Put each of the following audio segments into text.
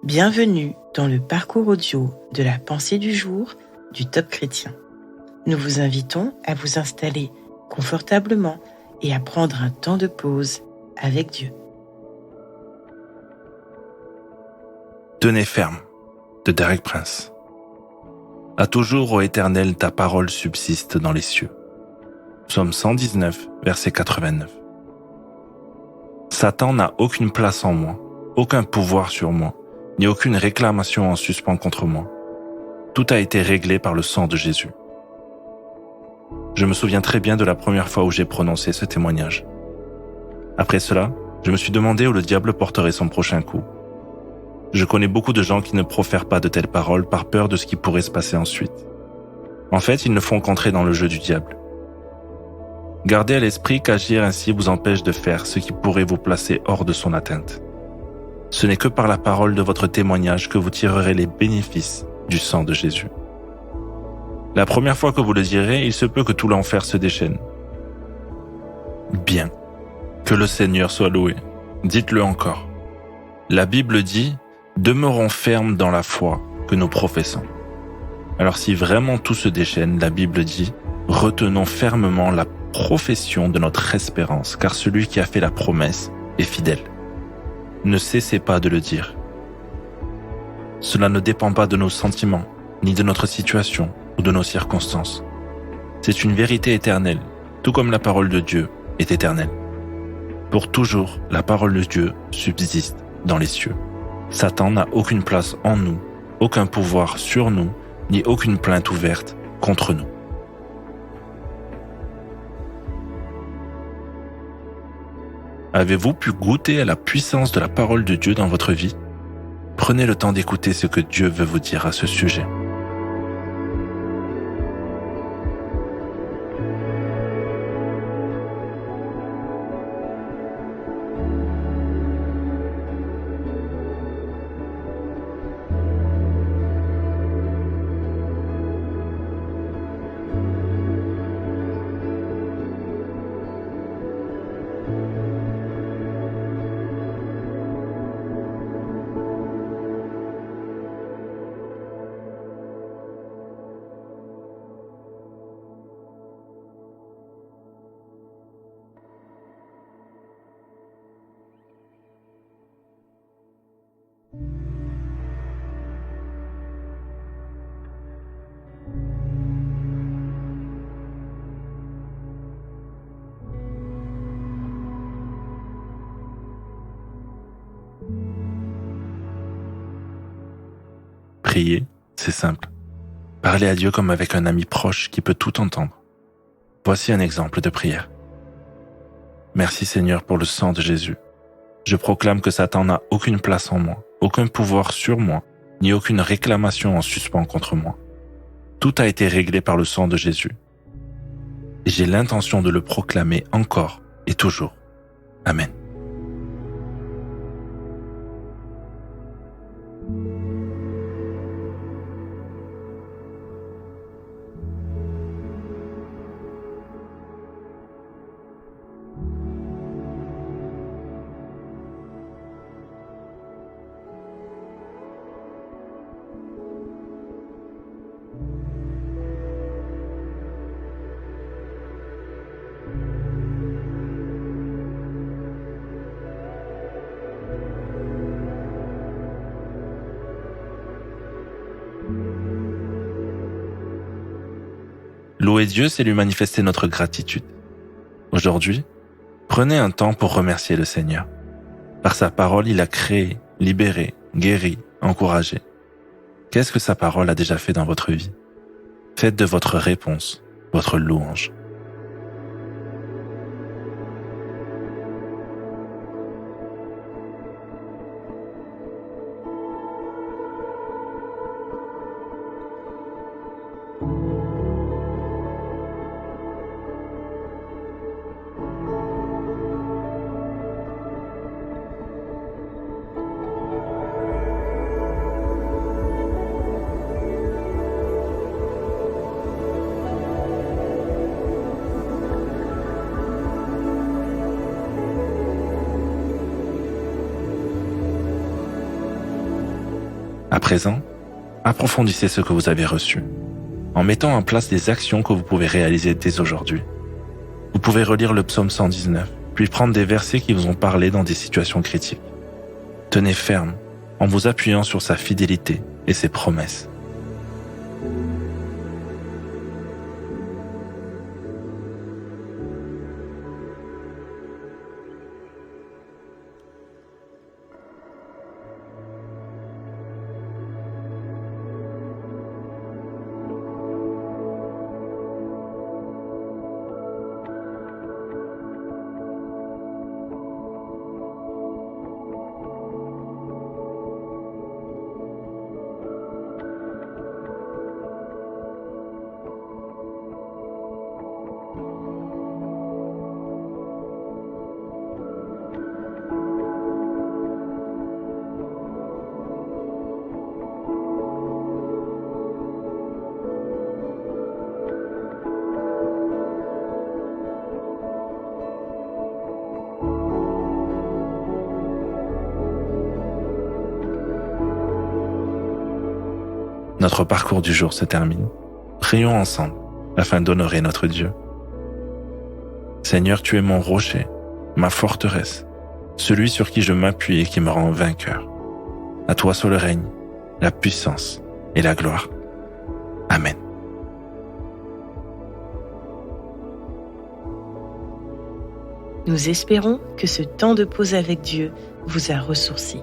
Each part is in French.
Bienvenue dans le parcours audio de la pensée du jour du Top Chrétien. Nous vous invitons à vous installer confortablement et à prendre un temps de pause avec Dieu. Tenez ferme, de Derek Prince. À toujours, ô Éternel, ta parole subsiste dans les cieux. Psaume 119, verset 89. Satan n'a aucune place en moi, aucun pouvoir sur moi, ni aucune réclamation en suspens contre moi. Tout a été réglé par le sang de Jésus. Je me souviens très bien de la première fois où j'ai prononcé ce témoignage. Après cela, je me suis demandé où le diable porterait son prochain coup. Je connais beaucoup de gens qui ne profèrent pas de telles paroles par peur de ce qui pourrait se passer ensuite. En fait, ils ne font qu'entrer dans le jeu du diable. Gardez à l'esprit qu'agir ainsi vous empêche de faire ce qui pourrait vous placer hors de son atteinte. Ce n'est que par la parole de votre témoignage que vous tirerez les bénéfices du sang de Jésus. La première fois que vous le direz, il se peut que tout l'enfer se déchaîne. Bien, que le Seigneur soit loué. Dites-le encore. La Bible dit « Demeurons fermes dans la foi que nous professons ». Alors si vraiment tout se déchaîne, la Bible dit « Retenons fermement la profession de notre espérance, car celui qui a fait la promesse est fidèle. » Ne cessez pas de le dire. Cela ne dépend pas de nos sentiments, ni de notre situation ou de nos circonstances. C'est une vérité éternelle, tout comme la parole de Dieu est éternelle. Pour toujours, la parole de Dieu subsiste dans les cieux. Satan n'a aucune place en nous, aucun pouvoir sur nous, ni aucune plainte ouverte contre nous. Avez-vous pu goûter à la puissance de la parole de Dieu dans votre vie? Prenez le temps d'écouter ce que Dieu veut vous dire à ce sujet. Prier, c'est simple. Parlez à Dieu comme avec un ami proche qui peut tout entendre. Voici un exemple de prière. Merci Seigneur pour le sang de Jésus. Je proclame que Satan n'a aucune place en moi, aucun pouvoir sur moi, ni aucune réclamation en suspens contre moi. Tout a été réglé par le sang de Jésus. Et j'ai l'intention de le proclamer encore et toujours. Amen. Louer Dieu, c'est lui manifester notre gratitude. Aujourd'hui, prenez un temps pour remercier le Seigneur. Par sa parole, il a créé, libéré, guéri, encouragé. Qu'est-ce que sa parole a déjà fait dans votre vie? Faites de votre réponse votre louange. À présent, approfondissez ce que vous avez reçu, en mettant en place des actions que vous pouvez réaliser dès aujourd'hui. Vous pouvez relire le psaume 119, puis prendre des versets qui vous ont parlé dans des situations critiques. Tenez ferme en vous appuyant sur sa fidélité et ses promesses. Notre parcours du jour se termine. Prions ensemble afin d'honorer notre Dieu. Seigneur, tu es mon rocher, ma forteresse, celui sur qui je m'appuie et qui me rend vainqueur. À toi soit le règne, la puissance et la gloire. Amen. Nous espérons que ce temps de pause avec Dieu vous a ressourci.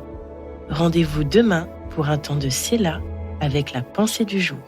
Rendez-vous demain pour un temps de Séla avec la pensée du jour.